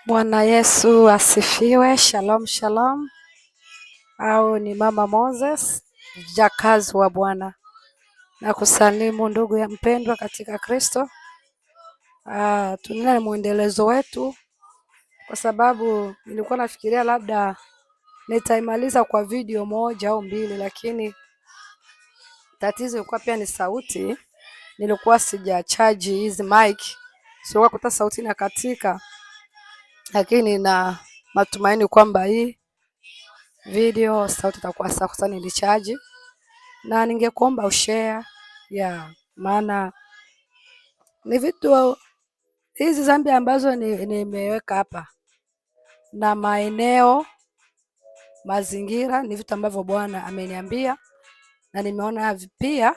Bwana Yesu asifiwe. Shalom shalom, au ni Mama Moses, jakazi wa Bwana. Na kusalimu ndugu ya mpendwa katika Kristo. Tunaendelea mwendelezo wetu, kwa sababu nilikuwa nafikiria labda nitaimaliza kwa video moja au mbili, lakini tatizo ilikuwa pia ni sauti. Nilikuwa sijachaji hizi mic, sio kuta sauti na katika, lakini na matumaini kwamba hii video sauti itakuwa sawa kwa sababu nilichaji, na ningekuomba ushare maana ni vitu hizi zambi ambazo nimeweka hapa na maeneo mazingira ni vitu ambavyo Bwana ameniambia, na nimeona pia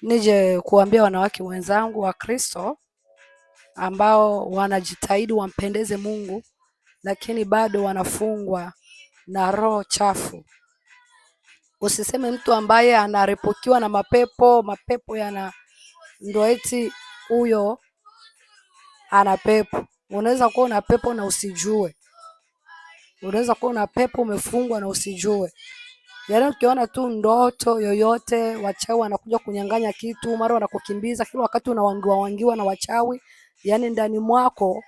nije kuambia wanawake wenzangu wa Kristo ambao wanajitahidi wampendeze Mungu, lakini bado wanafungwa na roho chafu. Usiseme mtu ambaye anaripokiwa na mapepo yana ndio eti huyo ana pepo. Unaweza kuwa una pepo na usijue. Unaweza kuwa una pepo umefungwa na usijue. Yaani ukiona tu ndoto yoyote wachawi wanakuja kunyang'anya kitu, mara wanakukimbiza, kila wakati unawangiwa na wachawi, yaani ndani mwako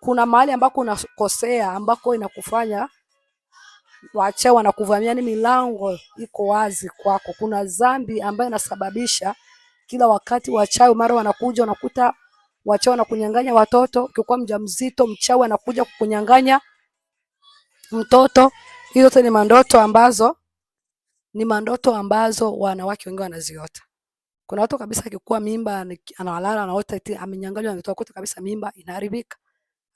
kuna mahali ambako unakosea, ambako inakufanya wachawi wanakuvamia. Ni milango iko wazi kwako. Kuna dhambi ambayo inasababisha kila wakati wachawi mara wanakuja, unakuta wachawi wanakunyang'anya watoto. Ukikuwa mjamzito, mchawi anakuja kukunyang'anya mtoto. Hiyo yote ni mandoto ambazo wanawake wengi wanaziota. Kuna watu kabisa akikuwa mimba analala anaota eti amenyang'anywa mtoto, kuta kabisa mimba inaharibika.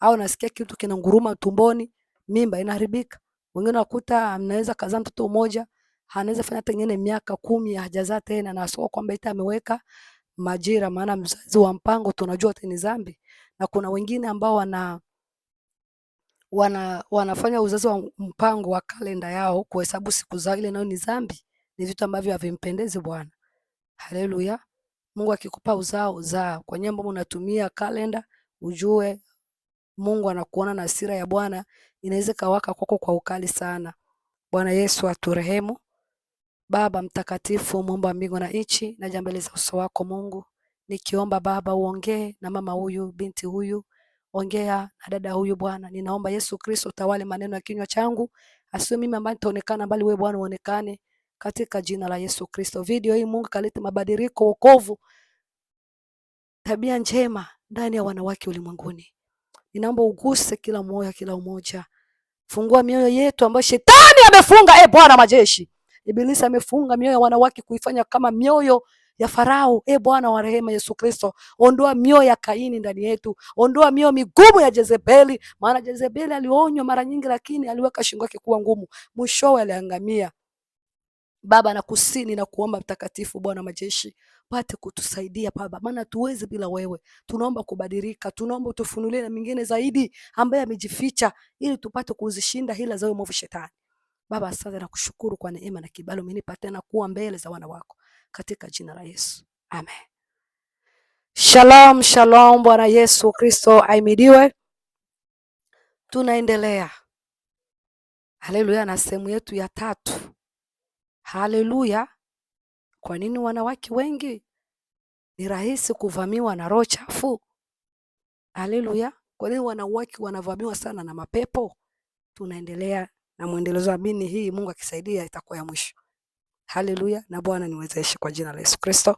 Au nasikia kitu kinanguruma tumboni, mimba inaharibika. Wengine wakuta anaweza kazaa mtoto mmoja, anaweza fanya tengene miaka 10 hajazaa tena, na sio kwamba eti ameweka majira, maana mzazi wa mpango tunajua ni dhambi. Na kuna wengine ambao wanafanya uzazi wa mpango wa kalenda yao kuhesabu siku zao, ile nayo ni dhambi. Ni vitu ambavyo havimpendezi Bwana. Haleluya. Mungu akikupa uzao kwa nyamba unatumia kalenda, ujue Mungu anakuona na hasira ya Bwana inaweza kawaka kwako kwa ukali sana. Bwana Yesu aturehemu. Baba mtakatifu, Muumba mbingu na nchi, naja mbele za uso wako Mungu, nikiomba Baba uongee na mama huyu, binti huyu, ongea na dada huyu Bwana. Ninaomba Yesu Kristo tawale maneno ya kinywa changu, asiwe mimi ambaye nitaonekana, bali wewe Bwana uonekane, katika jina la Yesu Kristo. Video hii Mungu kalete mabadiliko, wokovu, tabia njema ndani ya wanawake ulimwenguni. Ninaomba uguse kila moyo, kila mmoja. Fungua mioyo yetu ambayo shetani amefunga, Bwana majeshi. Ibilisi amefunga mioyo ya wanawake kuifanya kama mioyo ya Farao. Bwana wa rehema Yesu Kristo, ondoa mioyo ya Kaini ndani yetu. Ondoa mioyo migumu ya Jezebeli, maana Jezebeli alionywa mara nyingi, lakini aliweka shingo yake kuwa ngumu, mwishowe aliangamia. Baba nakusini na kuomba mtakatifu Bwana majeshi, pate kutusaidia Baba, maana tuwezi bila wewe. Tunaomba kubadilika, tunaomba utufunulie na mingine zaidi ambaye amejificha, ili tupate kuzishinda hila za mwovu shetani. Baba asante na kushukuru kwa neema na kibali umenipa tena kuwa mbele za wana wako, katika jina la Yesu. Amen. Shalom shalom. Bwana Yesu Kristo ahimidiwe. Tunaendelea. Haleluya na sehemu yetu ya 3. Haleluya. Kwa nini wanawake wengi ni rahisi kuvamiwa na roho chafu? Haleluya. Kwa nini wanawake wanavamiwa sana na mapepo? Tunaendelea na mwendelezo wa bini hii, Mungu akisaidia itakuwa ya mwisho. Haleluya, na Bwana niwezeshe kwa jina la Yesu Kristo.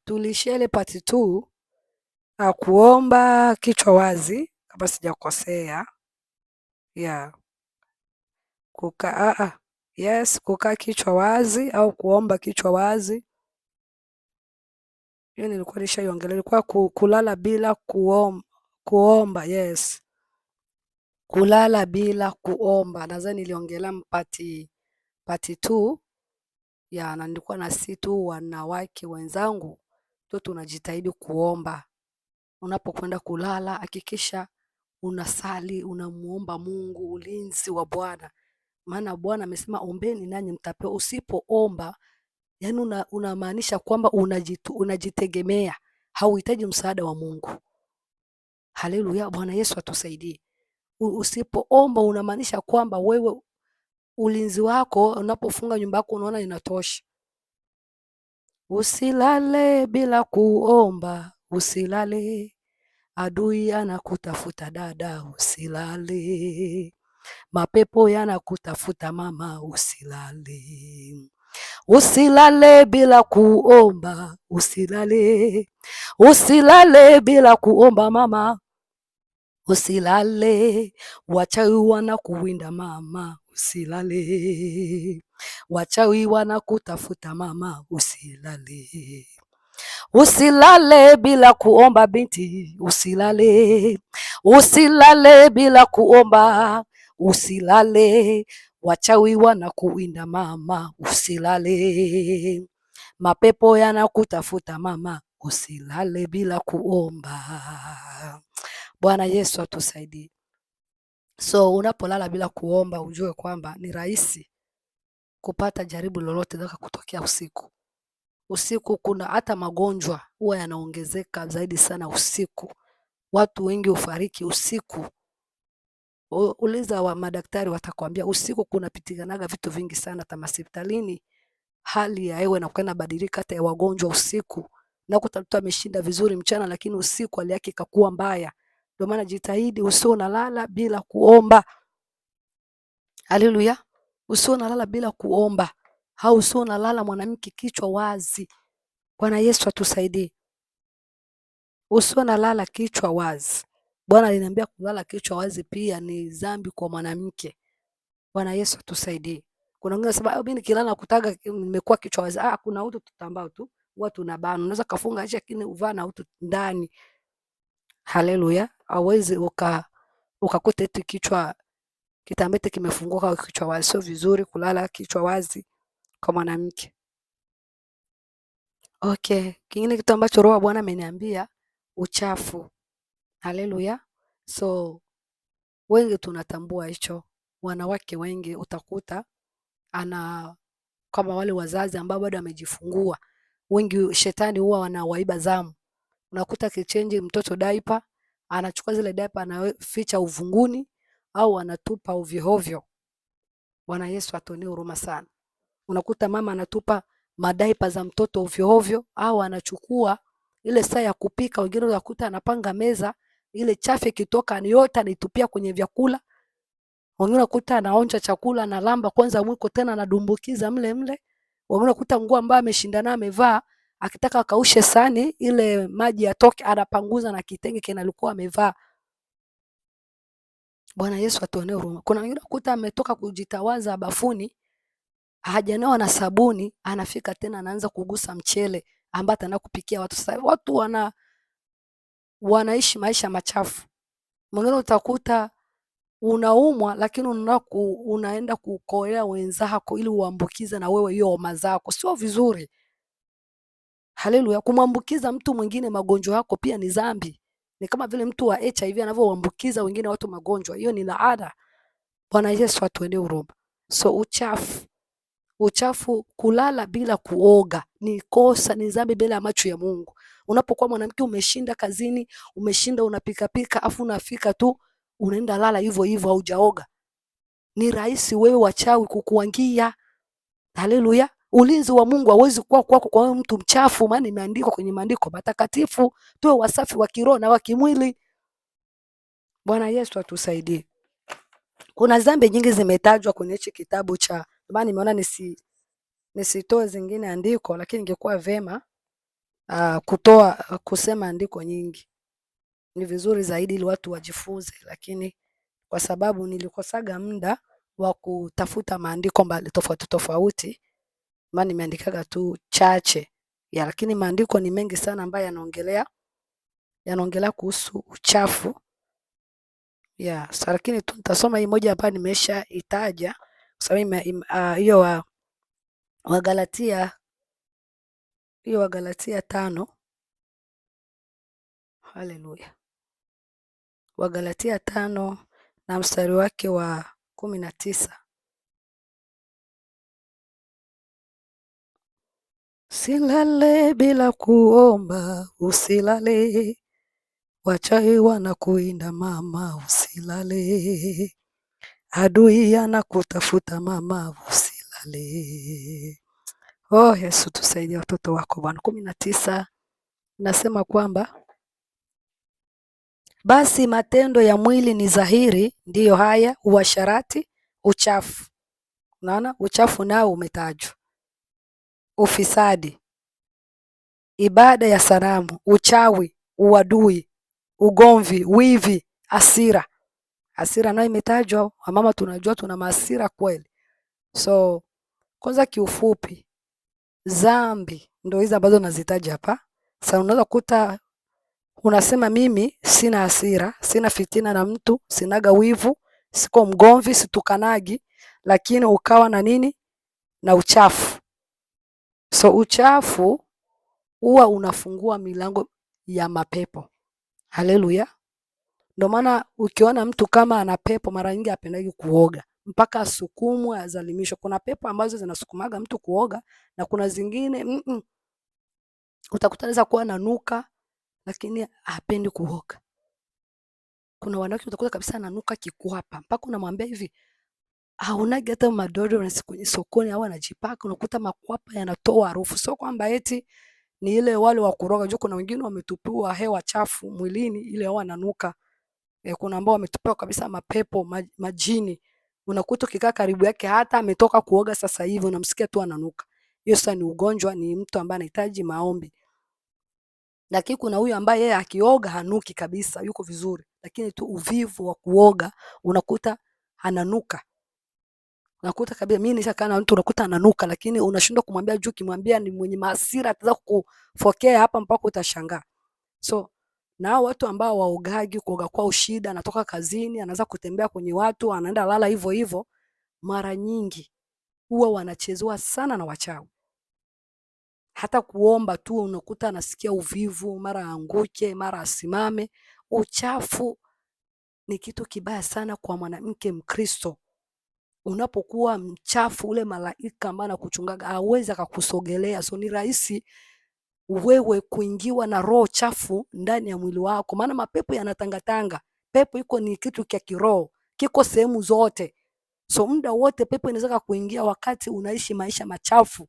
Tulishele part 2, kuomba kichwa wazi kama sijakosea. Kukaa kichwa wazi au kuomba kichwa wazi. Hiyo nilikuwa nishaiongelea, ilikuwa kulala bila kuomba. Kulala bila kuomba. Nadhani niliongelea part 2 na nilikuwa na situ wanawake wenzangu tu tunajitahidi kuomba. Unapokwenda kulala hakikisha unasali, unamuomba Mungu ulinzi wa Bwana. Maana Bwana amesema ombeni nanyi mtapewa. Usipoomba, yani unamaanisha kwamba unajitegemea, hauhitaji msaada wa Mungu. Haleluya, Bwana Yesu atusaidie. Usipoomba unamaanisha kwamba wewe ulinzi wako unapofunga nyumba yako unaona inatosha. Usilale bila kuomba, usilale. Adui anakutafuta dada, usilale. Mapepo yanakutafuta mama, usilale. Usilale bila kuomba, usilale. Usilale bila kuomba mama, usilale. Wachawi wanakuwinda mama, usilale. Wachawi wanakutafuta mama, usilale. Usilale bila kuomba binti, usilale. Usilale bila kuomba, usilale. Wachawi wanakuwinda mama, usilale. Mapepo yanakutafuta mama, usilale bila kuomba. Bwana Yesu atusaidie. So unapolala bila kuomba ujue kwamba ni rahisi kupata jaribu lolote laka kutokea usiku. Usiku kuna hata magonjwa huwa yanaongezeka zaidi sana usiku. Watu wengi hufariki usiku. Uliza wa madaktari watakwambia usiku kunapitikanaga vitu vingi sana hata hospitalini. Hali ya hewa inakuwa inabadilika hata ya wagonjwa usiku. Nakuta mtu ameshinda vizuri mchana lakini usiku hali yake ikakuwa mbaya. Ndio maana jitahidi usiwe unalala bila kuomba. Haleluya. Usiwe unalala bila kuomba. Au usiwe unalala mwanamke kichwa wazi. Bwana Yesu atusaidie. Usiwe unalala kichwa wazi. Bwana aliniambia kulala kichwa wazi pia ni dhambi kwa mwanamke. Bwana Yesu atusaidie. Kuna wengine wanasema mimi nikilala kutaga nimekuwa kichwa wazi. Kuna utu tutambao tu, watu unabana. Unaweza kafunga nje lakini uvaa na utu ndani. Haleluya. Hauwezi ukakuta eti kichwa kitambete kimefunguka au kichwa wazi. Sio vizuri kulala kichwa wazi kwa mwanamke. Okay, kingine kitu ambacho Roho wa Bwana ameniambia uchafu. Haleluya. So wengi tunatambua hicho. Wanawake wengi utakuta kama wale wazazi ambao bado wamejifungua. Wengi shetani huwa wanawaiba zamu. Unakuta kichenji mtoto diaper, anachukua zile diaper anaficha uvunguni au anatupa ovyo ovyo. Bwana Yesu atuonee huruma sana. Unakuta mama anatupa madaipa za mtoto ovyo ovyo au anachukua ile saa ya kupika. Wengine unakuta anapanga meza, ile chafu ikitoka ni yote anaitupia kwenye vyakula. Wengine unakuta anaonja chakula analamba kwanza mwiko tena anadumbukiza mle mle. Wengine unakuta nguo ambayo ameshindana amevaa akitaka akaushe sani ile maji yatoke anapanguza na kitenge kinalikuwa amevaa. Bwana Yesu atuonee huruma. Kuna wengine unakuta ametoka kujitawaza bafuni, hajanawa na sabuni, anafika tena anaanza kugusa mchele ambao ataenda kupikia watu. Sasa watu wanaishi maisha machafu. Mwingine utakuta unaumwa lakini unaenda kukoelea wenzako ili uambukize na wewe hiyo homa zako. Sio vizuri. Haleluya. Kumwambukiza mtu mwingine magonjwa yako pia ni dhambi. Ni kama vile mtu wa HIV anavyoambukiza wengine watu magonjwa. Hiyo ni laana. Bwana Yesu atuonee huruma. So uchafu, kulala bila kuoga ni kosa, ni dhambi mbele ya macho ya Mungu. Unapokuwa mwanamke umeshinda kazini, umeshinda unapika afu unafika tu unaenda lala hivyo hivyo haujaoga. Ni rahisi wewe wachawi kukuangia. Haleluya. Ulinzi wa Mungu hauwezi kuwa kwako kwa mtu mchafu, maana imeandikwa kwenye maandiko matakatifu, tuwe wasafi wa kiroho na wa kimwili. Bwana Yesu atusaidie. Kuna dhambi nyingi zimetajwa kwenye hichi kitabu cha, maana nimeona nisitoe zingine andiko, lakini ingekuwa vema kusema andiko nyingi. Ni vizuri zaidi ili watu wajifunze, lakini kwa sababu nilikosaga muda wa kutafuta maandiko mbali tofauti tofauti, maana nimeandikaga tu chache. Lakini maandiko ni mengi sana ambayo yanaongelea kuhusu uchafu. So lakini tu nitasoma hii moja hapa nimeshaitaja kwa sababu hiyo Wagalatia 5. Haleluya. Wagalatia 5 na mstari wake wa 19. Usilale bila kuomba, usilale. Wachawi wanakuinda mama, usilale. Adui anakutafuta mama, usilale. Oh Yesu, tusaidie watoto wako Bwana. 19 nasema kwamba basi matendo ya mwili ni dhahiri, ndiyo haya: uasherati, uchafu. Unaona, uchafu nao umetajwa, ufisadi, ibada ya sanamu, uchawi, uadui, ugomvi, wivi, hasira. Hasira nayo imetajwa. Wamama tunajua tuna mahasira kweli. So kwanza kiufupi, dhambi ndio hizi ambazo nazitaja hapa. Sasa unaweza kukuta unasema mimi sina hasira, sina fitina na mtu, sinaga wivu, siko mgomvi, situkanagi, lakini ukawa na nini? Na uchafu. So uchafu huwa unafungua milango ya mapepo. Haleluya. Ndio maana ukiona mtu kama ana pepo mara nyingi hapendagi kuoga mpaka asukumwe, azalimishwe. Kuna pepo ambazo zinasukumaga mtu kuoga na kuna zingine utakuta anaweza kuwa ananuka lakini hapendi kuoga. Kuna wanawake utakuta kabisa ananuka kikwapa mpaka unamwambia hivi, haunagi hata madodo kwenye sokoni au anajipaka, unakuta makwapa yanatoa harufu. Sio kwamba eti ni ile wale wa kuroga. Juu kuna wengine wametupiwa hewa chafu mwilini, ile hewa inanuka. Kuna ambao wametupiwa kabisa mapepo, majini. Unakuta ukikaa karibu yake hata ametoka kuoga sasa hivi unamsikia tu ananuka. Hiyo sasa ni ugonjwa, ni mtu ambaye anahitaji maombi. Lakini kuna huyu ambaye yeye akioga hanuki kabisa, yuko vizuri, lakini tu uvivu wa kuoga unakuta ananuka. Unakuta kabisa, mimi nishakaa na mtu unakuta ananuka, lakini unashindwa kumwambia juu, kimwambia ni mwenye hasira ataanza kukufokea hapa mpaka utashangaa. So na watu ambao waogagi, kuoga kwao shida, anatoka kazini anaanza kutembea kwenye watu, anaenda lala hivyo hivyo, mara nyingi huwa wanachezewa sana na wachawi. Hata kuomba tu unakuta anasikia uvivu, mara anguke, mara asimame. Uchafu ni kitu kibaya sana kwa mwanamke Mkristo. Unapokuwa mchafu, ule malaika ambaye anakuchungaga hawezi akakusogelea. So ni rahisi wewe kuingiwa na roho chafu ndani ya mwili wako, maana mapepo yanatangatanga. Pepo iko ni kitu cha kiroho, kiko sehemu zote. So muda wote pepo inaweza kuingia wakati unaishi maisha machafu.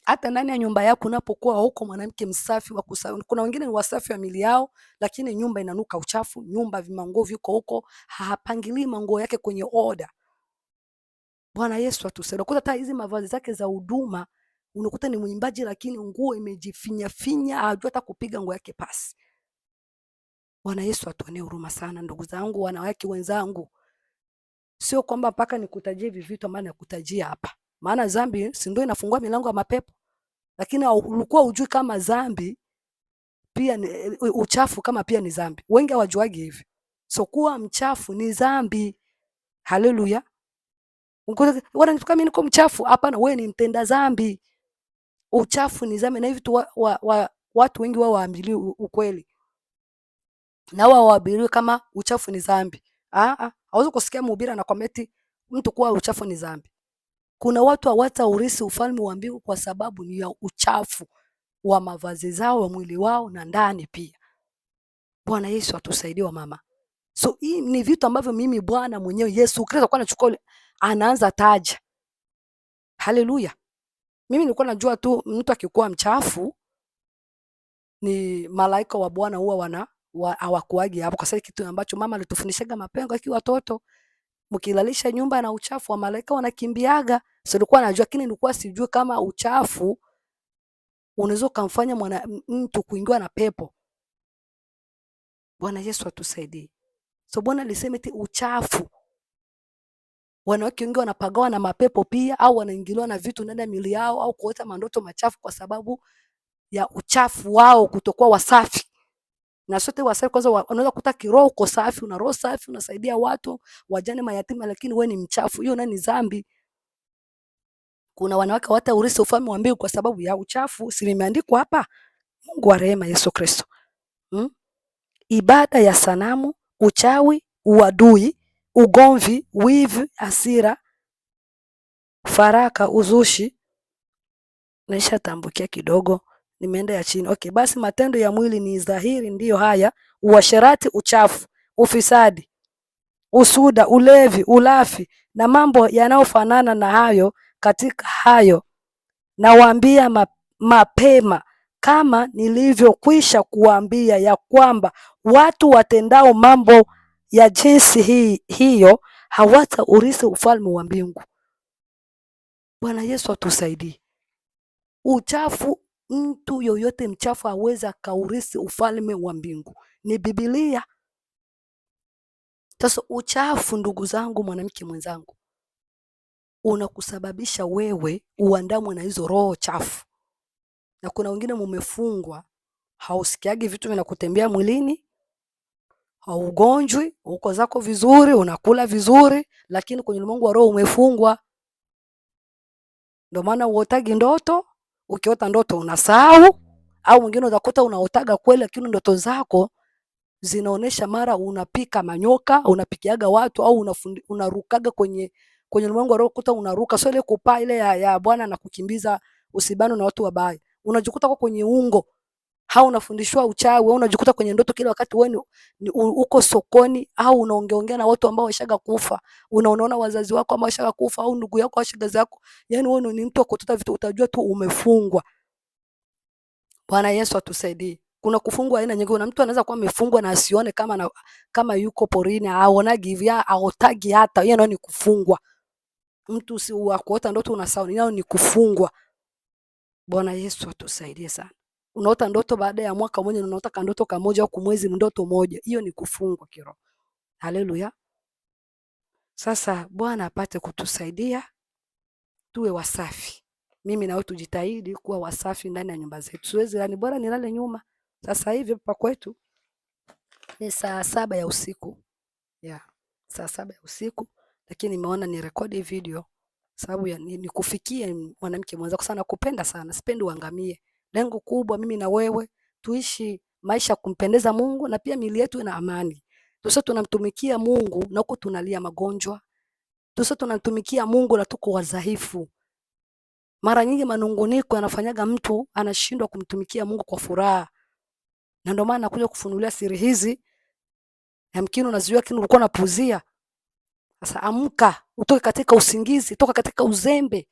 Hata ndani ya nyumba yako unapokuwa huko mwanamke msafi wa kusafi. Kuna wengine ni wasafi wa mili yao, lakini nyumba inanuka uchafu, nyumba vimanguo viko huko, hapangilii manguo yake kwenye order. Bwana Yesu atusaidie. Unakuta hata hizi mavazi zake za huduma, unakuta ni mwimbaji lakini nguo imejifinya finya, hajui hata kupiga nguo yake pasi. Bwana Yesu atuonee huruma sana ndugu zangu, wanawake wenzangu. Sio kwamba mpaka nikutajie hivi vitu ambavyo nakutajia hapa. Maana dhambi si ndio inafungua milango ya mapepo? Lakini ulikuwa hujui kama dhambi pia ni uchafu, kama pia ni dhambi. Wengi hawajuagi hivi. So kuwa mchafu ni dhambi. Haleluya. Wananitukana mimi niko mchafu? Hapana, wewe ni mtenda dhambi. Uchafu ni dhambi, na hivi tu watu wengi wao waamini ukweli. Na wao waamini kama uchafu ni dhambi. Hauwezi kusikia mhubiri anakwambia eti mtu kuwa uchafu ni dhambi. Kuna watu hawataurithi ufalme wa mbingu kwa sababu ni ya uchafu wa mavazi zao, wa mwili wao na ndani pia. Bwana Yesu atusaidie mama. So hii ni vitu ambavyo mimi Bwana mwenyewe Yesu Kristo kwa anachukua anaanza taja. Haleluya. Mimi nilikuwa najua tu mtu akikuwa mchafu ni malaika wa Bwana huwa hawakuagi hapo, kwa sababu kitu ambacho mama alitufundishaga mapema akiwa watoto, mkilalisha nyumba na uchafu wa malaika wanakimbiaga. So nilikuwa najua, lakini nilikuwa sijui kama uchafu unaweza kumfanya mtu kuingiwa na pepo. Bwana Yesu atusaidie. So Bwana alisema eti uchafu, wanawake wengi wanapagawa na mapepo pia, au wanaingiliwa na vitu ndani ya miili yao, au kuota mandoto machafu kwa sababu ya uchafu wao, kutokuwa wasafi. Na sote wasafi kwanza, unaweza kukuta kiroho uko safi, una roho safi, unasaidia watu, wajane, mayatima, lakini wewe ni mchafu. Hiyo nani dhambi. Kuna wanawake hawataurithi ufalme wa mbingu kwa sababu ya uchafu. Si limeandikwa hapa? Mungu wa rehema Yesu Kristo. Ibada ya sanamu, uchawi, uadui, ugomvi, wivu, hasira, faraka, uzushi, Nishatambukia kidogo, nimeenda ya chini. Okay, basi matendo ya mwili ni dhahiri, ndiyo haya: uasherati, uchafu, ufisadi, usuda, ulevi, ulafi na mambo yanayofanana na hayo. Katika hayo nawaambia mapema, kama nilivyokwisha kuwaambia, ya kwamba watu watendao mambo ya jinsi hiyo hawataurithi ufalme wa mbingu. Bwana Yesu atusaidie. Uchafu, mtu yoyote mchafu hawezi akaurithi ufalme wa mbingu, ni Biblia. Sasa uchafu, ndugu zangu, mwanamke mwenzangu, unakusababisha wewe uandamwe na hizo roho chafu. Na kuna wengine mumefungwa, hausikiagi vitu vinakutembea mwilini, haugonjwi, uko zako vizuri, unakula vizuri, lakini kwenye ulimwengu wa roho umefungwa. Ndio maana uotagi ndoto, ukiota ndoto unasahau, au mwingine utakuta unaotaga kweli, lakini ndoto zako zinaonesha mara unapika manyoka, unapikiaga watu, au unarukaga kwenye ulimwengu wa roho, kuta unaruka, sio ile kupaa ile ya Bwana na kukimbiza usibano na watu wabaya. Unajikuta kwa kwenye ungo, au unafundishwa uchawi, au unajikuta kwenye ndoto kila wakati wewe uko sokoni, au unaongeongea na watu ambao washaga kufa, unaona wazazi wako ambao washaga kufa, au ndugu yako au shangazi yako. Yani wewe ni mtu wa kutota vitu, utajua tu umefungwa. Bwana Yesu atusaidie. Kuna kufungwa aina nyingi. Kuna mtu anaweza kuwa amefungwa na asione kama yuko porini, aonagi hivi, aotagi hata. Yeye ndio ni kufungwa. Mtu si wa kuota ndoto unasahau, yao ni kufungwa. Bwana Yesu atusaidie sana. Unaota ndoto baada ya mwaka mmoja, unaota kandoto kamoja au kumwezi ndoto moja, hiyo ni kufungwa kiroho. Haleluya. Sasa Bwana apate kutusaidia tuwe wasafi. Mimi na wewe tujitahidi kuwa wasafi ndani ya nyumba zetu. Siwezi, yani bora nilale nyuma. Sasa hivi hapa kwetu ni saa 7 ya usiku. Saa 7 ya usiku, lakini nimeona ni rekodi video sababu ni kufikia mwanamke mwenza, kwa sana kupenda sana, sipendi uangamie. Lengo kubwa mimi na wewe tuishi maisha kumpendeza Mungu, na pia miili yetu ina amani. Tusio tunamtumikia Mungu na huko tunalia magonjwa. Tusio tunamtumikia Mungu na tuko wadhaifu. Mara nyingi manunguniko yanafanyaga mtu anashindwa kumtumikia Mungu kwa furaha. Na ndio maana nakuja kufunulia siri hizi. Yamkini unaziona, lakini ulikuwa unapuzia. Sasa amka, utoke katika usingizi, toka katika uzembe.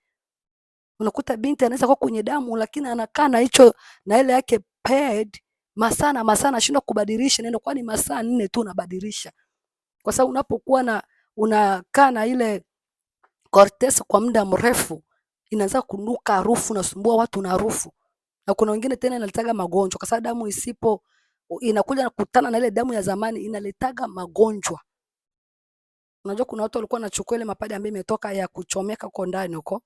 Unakuta binti anaweza kuwa kwenye damu, lakini anakaa na hicho na ile yake pad masaa anashindwa kubadilisha, neno kwani masaa 4 tu unabadilisha. Kwa sababu unapokuwa unakaa na ile cortex kwa muda mrefu, inaanza kunuka harufu, nasumbua watu na harufu. Na kuna wengine tena inaletaga magonjwa, kwa sababu damu inakuja na kukutana na ile damu ya zamani, inaletaga magonjwa. Unajua kuna watu walikuwa wanachukua ile mapadi ambayo imetoka ya kuchomeka huko ndani huko.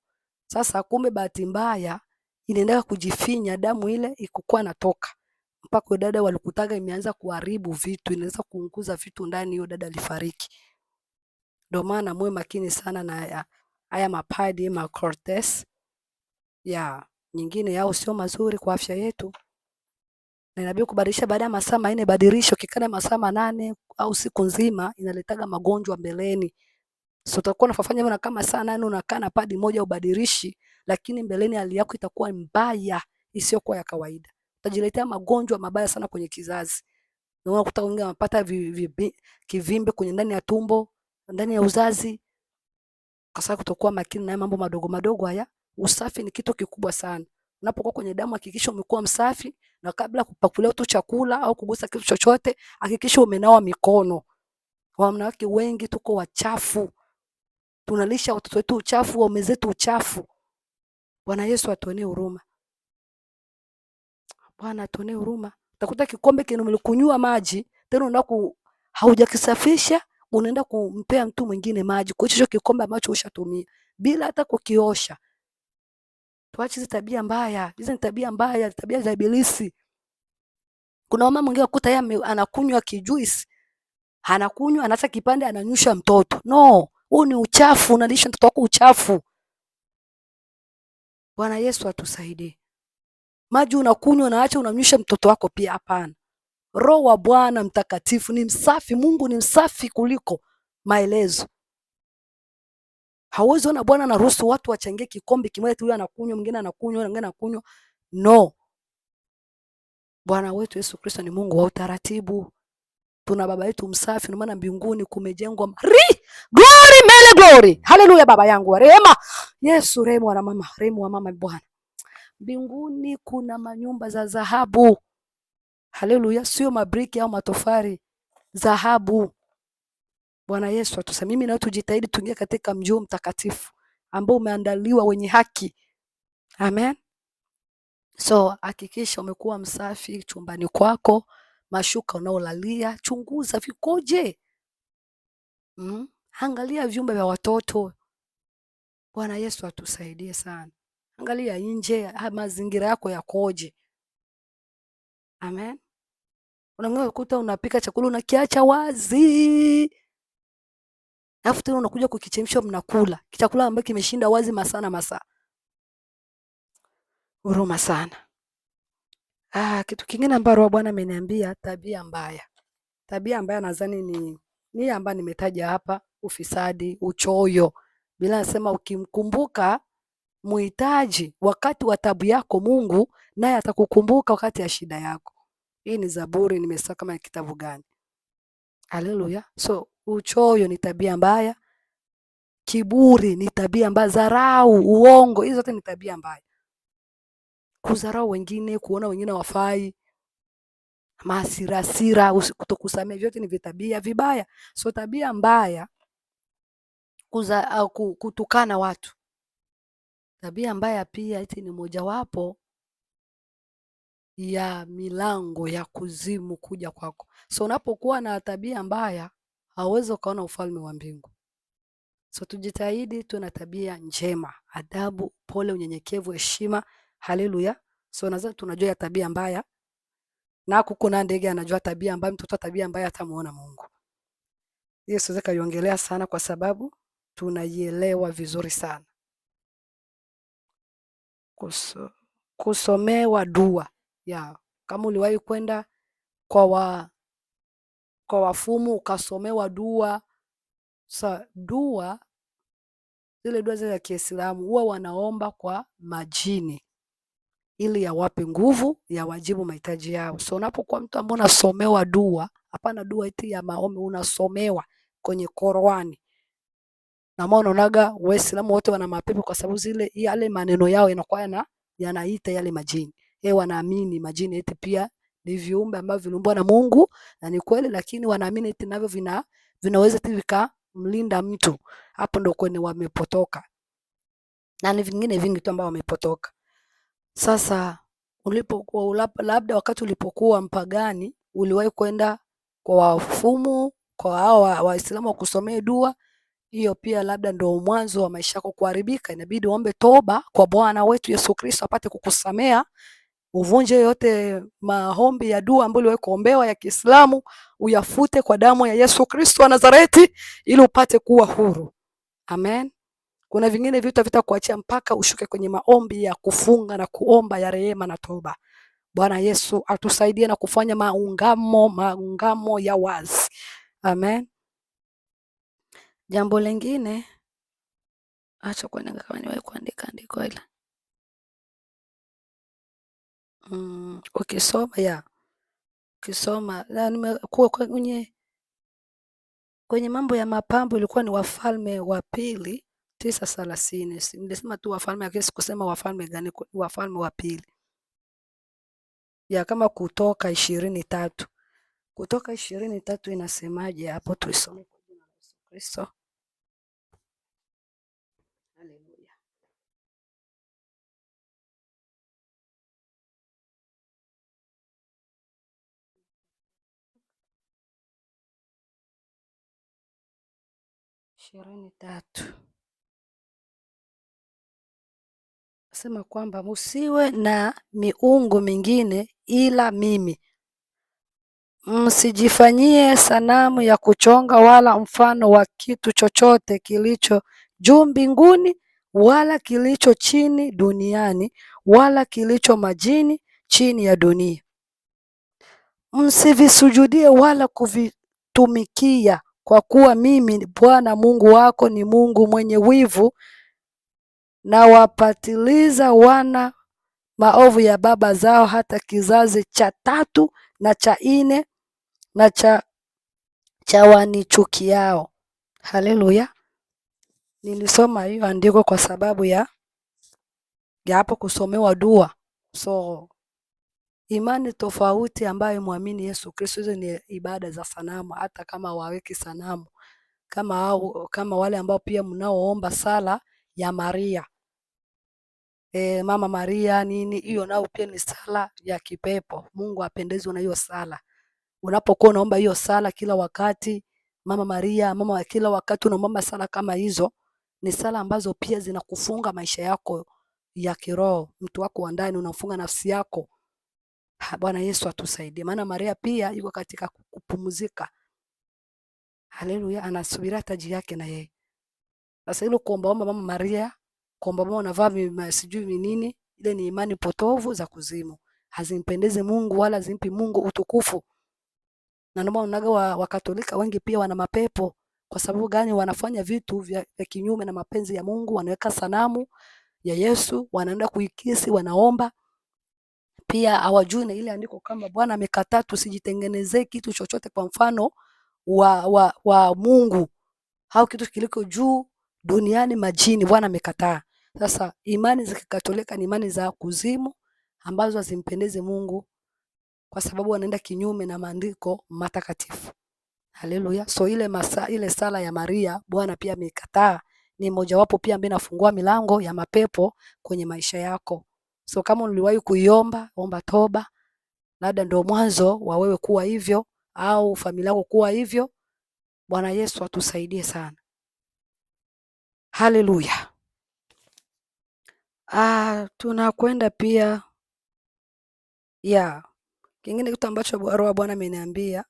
Sasa kumbe bahati mbaya inaendelea kujifinya, damu ile ikukua natoka. Mpaka dada walikutaga imeanza kuharibu vitu, inaweza kuunguza vitu ndani, hiyo dada alifariki. Ndio maana muwe makini sana na haya mapadi cortex nyingine yao sio mazuri kwa afya yetu. Na inabidi kubadilisha baada ya masaa 4, badilisha. Ukikana masaa 8 au siku nzima inaletaga magonjwa mbeleni. So utakuwa unafanya hivyo, na kama saa 8 unakaa na padi moja ubadilishi, lakini mbeleni hali yako itakuwa mbaya isiyokuwa ya kawaida. Utajiletea magonjwa mabaya sana kwenye kizazi. Na unakuta wengine wanapata kivimbe kwenye ndani ya tumbo, ndani ya uzazi. Kwa sababu kutokuwa makini na mambo madogo madogo haya. Usafi ni kitu kikubwa sana. Unapokuwa kwenye damu, hakikisha umekuwa msafi, na kabla kupakulia tu chakula au kugusa kitu chochote, hakikisha umenawa mikono. Wanawake wengi tuko wachafu. Tunalisha watoto wetu uchafu, waume zetu uchafu. Bwana Yesu atuonee huruma. Bwana atuonee huruma. Utakuta kikombe kimekunywa maji, tena unaenda haujakisafisha, unaenda kumpea mtu mwingine maji kwa hicho kikombe ambacho ushatumia bila hata kukiosha. Tuache hizo tabia mbaya. Hizo ni tabia mbaya, tabia za ibilisi. Kuna mama mwingine akuta yeye anakunywa kijuice. Anakunywa, anaacha kipande, ananyusha mtoto. No, huu ni uchafu, unalisha mtoto wako uchafu. Bwana Yesu atusaidie. Maji unakunywa, unaacha unanyusha mtoto wako pia, hapana. Roho wa Bwana Mtakatifu ni msafi, Mungu ni msafi kuliko maelezo. Hauwezi ona Bwana anaruhusu watu wachangie kikombe kimoja tu, huyu anakunywa, mwingine anakunywa, mwingine anakunywa. No. Bwana wetu Yesu Kristo ni Mungu wa utaratibu. Tuna baba yetu msafi, ndio maana mbinguni kumejengwa glory mele glory. Haleluya, baba yangu wa rehema. Yesu rehemu wa mama, rehemu wa mama Bwana. Mbinguni kuna manyumba za dhahabu. Haleluya, sio mabriki au matofari, dhahabu. Bwana Yesu atusaidie. Mimi na tujitahidi tuingie katika mji mtakatifu ambao umeandaliwa wenye haki. Amen. So hakikisha umekuwa msafi chumbani kwako, mashuka unaolalia chunguza vikoje. Angalia vyumba vya watoto. Bwana Yesu atusaidie sana. Angalia nje, mazingira yako yakoje. Amen. Unang'oa kuta unapika chakula unakiacha wazi. Alafu tena unakuja kukichemsha mnakula. Chakula ambacho kimeshinda wazi masaa na masaa. Huruma sana. Kitu kingine ambacho Bwana ameniambia, tabia mbaya. Tabia mbaya nadhani ni ambayo nimetaja hapa, ufisadi, uchoyo. Bila nasema ukimkumbuka muhitaji wakati wa tabu yako, Mungu naye atakukumbuka wakati ya shida yako. Hii ni Zaburi, nimesema kama kitabu gani. Haleluya. So uchoyo ni tabia mbaya, kiburi ni tabia mbaya, dharau, uongo, hizo zote ni tabia mbaya. Kudharau wengine, kuona wengine wafai, hasira, kutokusamehe, vyote ni vitabia vibaya. So tabia mbaya, kutukana watu. Tabia mbaya pia eti ni mojawapo ya milango ya kuzimu kuja kwako. So unapokuwa na tabia mbaya, hauwezi ukaona ufalme wa mbingu. So tujitahidi tuwe na tabia njema, adabu, pole, unyenyekevu, heshima. Haleluya. So nadhani tunajua ya tabia mbaya. Na kuna ndege anajua tabia mbaya, mtoto tabia mbaya atamuona Mungu. Hiyo siwezi kaiongelea sana kwa sababu tunaielewa vizuri sana. Kusomewa dua. Kama uliwahi kwenda kwa wafumu ukasomewa dua. Dua, zile dua zile za Kiislamu huwa wanaomba kwa majini ili yawape nguvu ya wajibu mahitaji yao. So unapokuwa mtu ambaye unasomewa dua, hapana dua eti ya maombi, unasomewa kwenye Qur'ani. Na maana unaonaga Waislamu wote wana mapepo kwa sababu yale maneno yao yanakuwa yanaita yale majini. Wanaamini majini eti pia ni viumbe ambavyo viliumbwa na Mungu na ni kweli, lakini wanaamini eti navyo vinaweza vikamlinda mtu. Hapo ndio kwenye wamepotoka. Na ni vingine vingi tu ambao wamepotoka. Sasa labda wakati ulipokuwa mpagani uliwahi kwenda kwa wafumu, kwa hao Waislamu wakusomee dua, hiyo pia labda ndio mwanzo wa maisha yako kuharibika. Inabidi uombe toba kwa Bwana wetu Yesu Kristo apate kukusamea, uvunje yote maombi ya dua ambayo uliwahi kuombewa ya Kiislamu, uyafute kwa damu ya Yesu Kristo wa Nazareti ili upate kuwa huru. Amen. Kuna vingine vitu vitakuachia mpaka ushuke kwenye maombi ya kufunga na kuomba ya rehema na toba. Bwana Yesu atusaidie na kufanya maungamo ya wazi. Amen. Jambo lingine, acha kuandika kama niwahi kuandika andiko hili. Ukisoma nimekuwa kwenye mambo ya mapambo, ilikuwa ni Wafalme wa Pili 9:30. Nilisema tu Wafalme, lakini sikusema wafalme gani, Wafalme wa Pili. Kama Kutoka 23. Kutoka 23 inasemaje hapo, tuisome kwa jina la Yesu Kristo. Haleluya. Nasema kwamba msiwe na miungu mingine ila mimi. Msijifanyie sanamu ya kuchonga wala mfano wa kitu chochote kilicho juu mbinguni wala kilicho chini duniani wala kilicho majini chini ya dunia. Msivisujudie wala kuvitumikia, kwa kuwa mimi Bwana Mungu wako ni Mungu mwenye wivu, na wapatiliza wana maovu ya baba zao hata kizazi cha 3 na cha 4 na cha wanichukiao. Haleluya. Nilisoma hiyo andiko kwa sababu ya hapo kusomewa dua. So imani tofauti ambayo muamini Yesu Kristo, hizo ni ibada za sanamu, hata kama waweki sanamu, kama wale ambao pia mnaoomba sala ya Maria, Mama Maria nini, hiyo nao pia ni sala ya kipepo. Mungu apendezwe na hiyo sala. Unapokuwa unaomba hiyo sala kila wakati, Mama Maria, mama, kila wakati unaomba sala kama hizo, ni sala ambazo pia zinakufunga maisha yako ya kiroho, mtu wako wa ndani, unafunga nafsi yako. Bwana Yesu atusaidie, maana Maria pia yuko katika kupumzika. Haleluya, anasubiria taji yake na yeye. Sasa hilo kuombaomba Mama Maria, kuombaomba unavaa sijui nini, ile ni imani potovu za kuzimu, hazimpendezi Mungu wala hazimpi Mungu utukufu. Na ndio maana Wakatolika wengi pia wana mapepo. Kwa sababu gani? Wanafanya vitu vya kinyume na mapenzi ya Mungu, wanaweka sanamu ya Yesu, wanaenda kuikisi, wanaomba. Pia hawajui na ile andiko kama Bwana amekataa tusijitengenezee kitu chochote kwa mfano wa Mungu au kitu kiliko juu duniani, majini. Bwana amekataa. Sasa imani za Kikatolika ni imani za kuzimu ambazo hazimpendezi Mungu, kwa sababu wanaenda kinyume na maandiko matakatifu. Haleluya. So ile sala ya Maria Bwana pia amekataa. Ni mojawapo pia ambaye inafungua milango ya mapepo kwenye maisha yako. So kama uliwahi kuiomba, omba toba. Labda ndio mwanzo wa wewe kuwa hivyo au familia yako kuwa hivyo. Bwana Yesu atusaidie sana. Haleluya. Tunakwenda pia kingine kitu ambacho Roho wa Bwana ameniambia,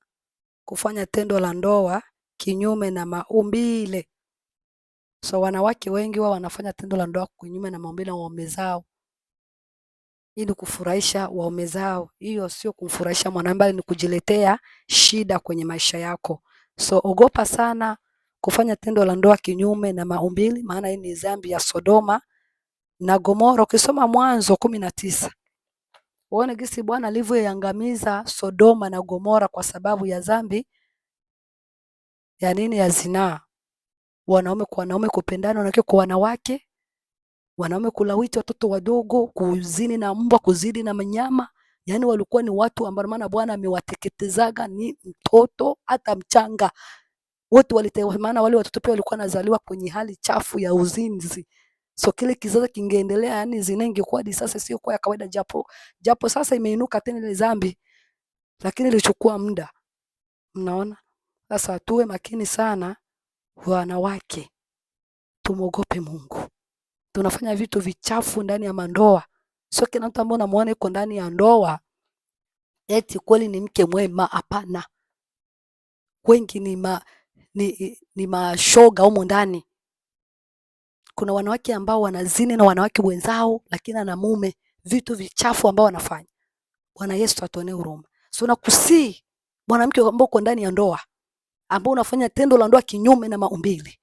kufanya tendo la ndoa kinyume na maumbile. So wanawake wengi wao wanafanya tendo la ndoa kinyume na maumbile na waume zao, ili kufurahisha waume zao. Hiyo sio kumfurahisha mwanamume, bali ni kujiletea shida kwenye maisha yako. So ogopa sana kufanya tendo la ndoa kinyume na maumbile, maana hii ni dhambi ya Sodoma na Gomora. Ukisoma Mwanzo 19 uone jinsi Bwana alivyoangamiza Sodoma na Gomora kwa sababu ya dhambi ya nini? Ya zinaa. Wanaume kwa wanaume kupendana, wanawake kwa wanawake, wanaume kulawiti watoto wadogo, kuzini na mbwa, kuzidi na mnyama. Yaani walikuwa ni watu ambao maana Bwana amewateketezaga, ni mtoto hata mchanga wote maana wale watoto pia walikuwa nazaliwa kwenye hali chafu ya uzinzi. So kile kizazi kingeendelea, yani zina ingekuwa hadi sasa sio kwa kawaida, japo sasa imeinuka tena ile dhambi, lakini ilichukua muda. Mnaona? Sasa tuwe makini sana wanawake, tumogope Mungu. Tunafanya vitu vichafu ndani ya mandoa. Sio kila mtu ambaye unamuona yuko ndani ya ndoa eti kweli ni mke mwema, hapana. Wengi ni mashoga humo ndani. Kuna wanawake ambao wanazini na wanawake wenzao, lakini ana mume, vitu vichafu ambao wanafanya. Bwana Yesu atuonee huruma. So nakusii mwanamke ambao uko ndani ya ndoa, ambao unafanya tendo la ndoa kinyume na maumbile,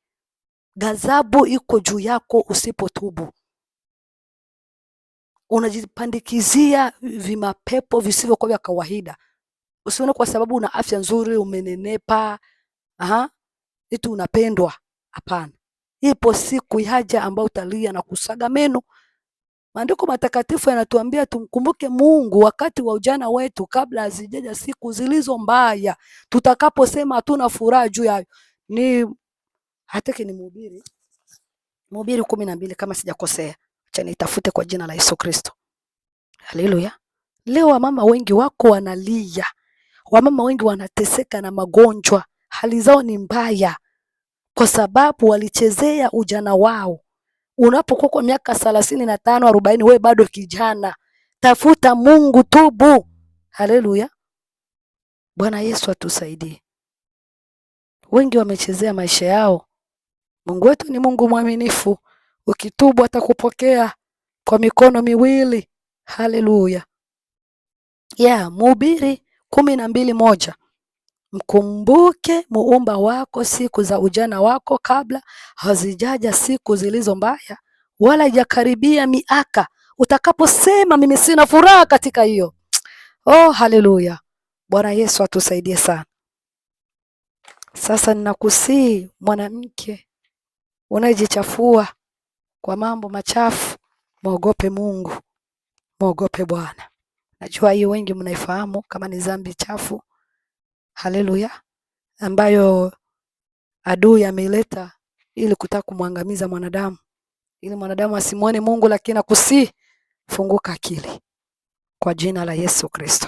ghadhabu iko juu yako usipotubu. Unajipandikizia vimapepo visivyokuwa vya kawaida. Usione kwa sababu una afya nzuri, umenenepa, eti unapendwa. Hapana. Ipo siku yaja ambayo utalia na kusaga meno. Maandiko matakatifu yanatuambia tumkumbuke Mungu wakati wa ujana wetu, kabla hazijaja siku zilizo mbaya, tutakaposema hatuna furaha juu yayo. Hataki ni Mhubiri 12 kama sijakosea. Acha nitafute kwa jina la Yesu Kristo. Haleluya. Leo wamama wengi wako wanalia. Wamama wengi wanateseka na magonjwa. Hali zao ni mbaya kwa sababu walichezea ujana wao. Unapokuwa kwa miaka 35, 40, wewe bado kijana. Tafuta Mungu, tubu. Haleluya. Bwana Yesu atusaidie. Wengi wamechezea maisha yao. Mungu wetu ni Mungu mwaminifu. Ukitubu atakupokea kwa mikono miwili. Haleluya. Mhubiri 12:1. Mkumbuke muumba wako siku za ujana wako, kabla hazijaja siku zilizo mbaya, wala haijakaribia miaka utakaposema mimi sina furaha katika hiyo. Oh, haleluya! Bwana Yesu atusaidie sana. Sasa ninakusii mwanamke unayejichafua kwa mambo machafu, mwogope Mungu, mwogope Bwana. Najua hiyo wengi mnaifahamu kama ni dhambi chafu, haleluya, ambayo adui ameileta ili kutaka kumwangamiza mwanadamu, ili mwanadamu asimuone Mungu. Lakini nakusii, funguka akili kwa jina la Yesu Kristo.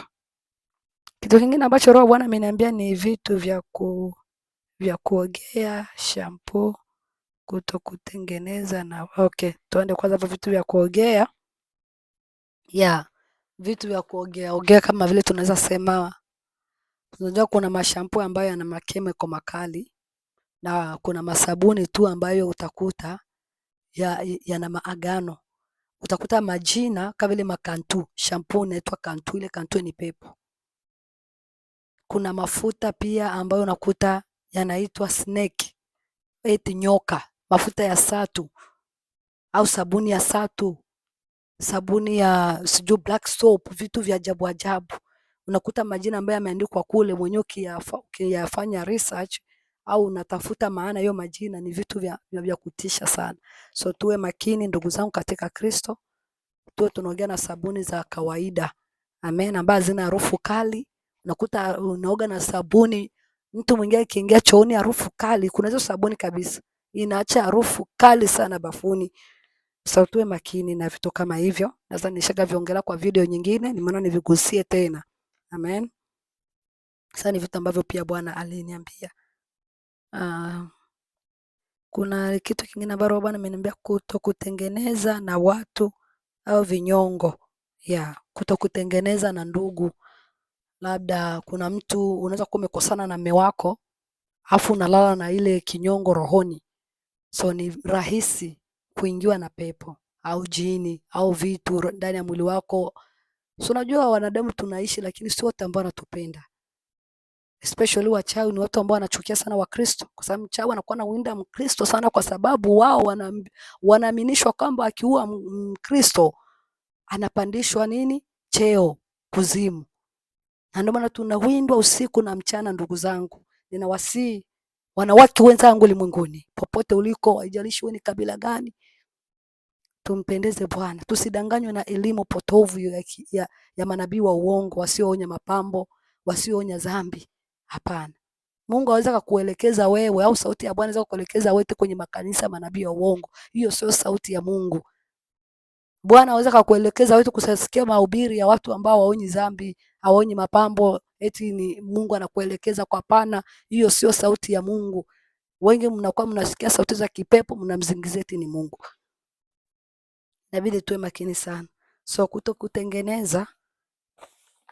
Kitu kingine ambacho Roho Bwana ameniambia ni vitu vya kuogea, shampoo, kutokutengeneza na tuende kwanza hapa vitu vya kuogea. Vitu vya kuogea kama vile tunaweza sema, unajua kuna mashampoo ambayo yana makemiko makali na kuna masabuni tu ambayo utakuta yana maagano. Utakuta majina kama vile makantu, shampoo inaitwa kantu, ile kantu ni pepo. Kuna mafuta pia ambayo unakuta yanaitwa snake, eti nyoka, mafuta ya satu au sabuni ya satu, sabuni ya sijui black soap, vitu vya ajabu ajabu. Unakuta majina ambayo yameandikwa kule, mwenyewe ukiyafanya research au unatafuta maana hiyo majina, ni vitu vya kutisha sana. So tuwe makini ndugu zangu katika Kristo, tuwe tunaogea na sabuni za kawaida, amen, ambazo zina harufu kali. Unakuta unaoga na sabuni, mtu mwingine akiingia chooni harufu kali. Kuna hizo sabuni kabisa inaacha harufu kali sana bafuni. So tuwe makini na vitu kama hivyo. Sasa nishaga viongelea kwa video nyingine, nimeona nivigusie tena, amen. Sasa ni vitu ambavyo pia Bwana aliniambia. Kuna kitu kingine ambacho Bwana ameniambia, kutokutengeneza na watu au vinyongo. Kutokutengeneza na ndugu. Labda kuna mtu unaweza kuwa umekosana na mume wako, afu unalala na ile kinyongo rohoni. So ni rahisi kuingiwa na pepo au jini au vitu ndani ya mwili wako. So unajua wanadamu tunaishi, lakini sio wote ambao wanatupenda. Especially wachawi ni watu ambao wanachukia sana Wakristo, kwa sababu mchawi anakuwa anawinda Mkristo sana, kwa sababu wao wanaaminishwa kwamba akiua Mkristo anapandishwa cheo, kuzimu. Na ndio maana tunawindwa usiku na mchana. Ndugu zangu, ninawasihi wanawake wenzangu ulimwenguni, popote uliko, haijalishi wewe ni kabila gani, tumpendeze Bwana. Tusidanganywe na elimu potovu ya manabii wa uongo, wasioonya mapambo, wasioonya dhambi. Hapana. Mungu aweza kukuelekeza wewe, au sauti ya Bwana inaweza kukuelekeza wewe kwenye makanisa manabii wa uongo. Hiyo sio sauti ya Mungu. Bwana aweza kukuelekeza wewe kusikia mahubiri ya watu ambao waonyi dhambi, hawaonyi mapambo, eti ni Mungu anakuelekeza. Kwa pana, hiyo sio sauti ya Mungu. Wengi mnakuwa mnasikia sauti za kipepo, mnamzingizia eti ni Mungu. Inabidi tuwe makini sana. So kutokutengeneza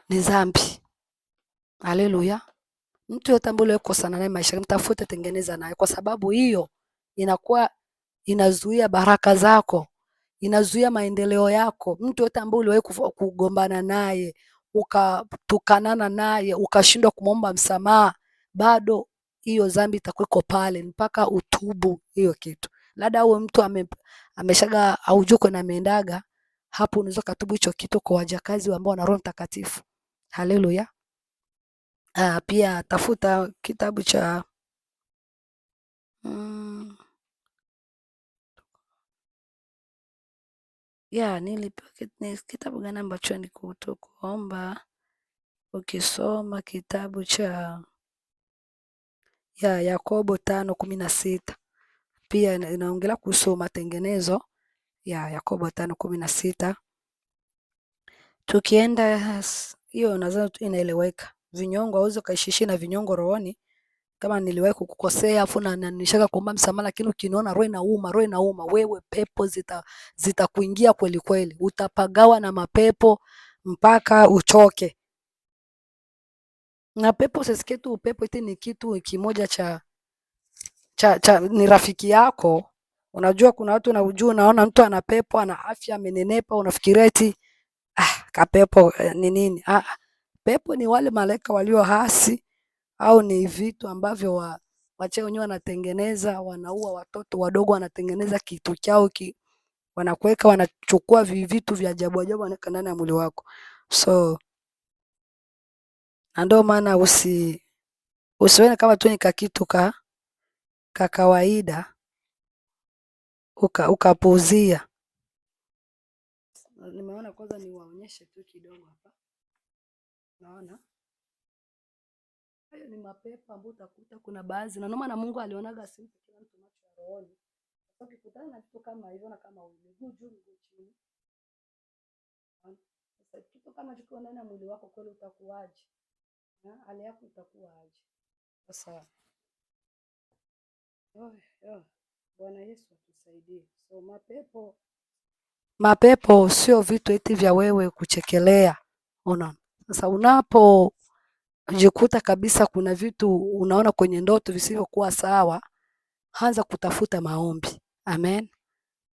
ni dhambi. Haleluya. Mtu yote ambaye yuko sana naye maisha, mtafute tengeneza naye, kwa sababu hiyo inakuwa inazuia baraka zako, inazuia maendeleo yako. Mtu yote ambaye uliwahi kugombana naye, ukatukanana naye, ukashindwa kumwomba msamaha, bado hiyo dhambi itakuwa pale mpaka utubu hiyo kitu. Labda huyo mtu ameshaga aujuko na ameendaga hapo, unaweza katubu hicho kitu kwa wajakazi ambao wana Roho Mtakatifu. Haleluya. Pia tafuta kitabu cha ni kitabu gani ambacho ni kuomba. Ukisoma kitabu cha Yakobo 5:16 pia inaongelea kuhusu matengenezo. Yakobo 5:16. Tukienda hiyo nadhani inaeleweka. Vinyongo hauwezi kaishishi na vinyongo rohoni. Kama niliwahi kukukosea afu na nishaka kuomba msamaha, lakini ukiniona roho inauma, wewe pepo zitakuingia kweli kweli. Utapagawa na mapepo mpaka uchoke. Na pepo sisikie tu upepo eti ni kitu kimoja cha ni rafiki yako. Unajua kuna watu unaona mtu ana pepo, ana afya, amenenepa, unafikiria eti kapepo ni nini? Pepo ni wale malaika walio hasi au ni vitu ambavyo wachawi wenyewe wanatengeneza, wanaua watoto wadogo, wanatengeneza kitu chao wanakuweka, wanachukua vitu vya ajabu ajabu wanaweka ndani ya mwili wako. So ndio maana usione kama tu ni kitu ka kawaida ukapuuzia. Nimeona kwanza niwaonyeshe tu kidogo hapa. Naona hayo ni mapepo ambayo utakuta kuna baadhi, na ndio maana Mungu alionaga simple kila mtu macho ya rohoni. Ukikutana na kitu kama hivyo na kama miguu juu miguu chini, sasa kitu kama kiko ndani ya mwili wako kweli utakuwaje? Hali yako itakuwaje? Sasa Bwana Yesu atusaidie. So mapepo sio vitu eti vya wewe kuchekelea. Unaona? Sasa unapojikuta kabisa kuna vitu unaona kwenye ndoto visivyokuwa sawa, anza kutafuta maombi. Amen.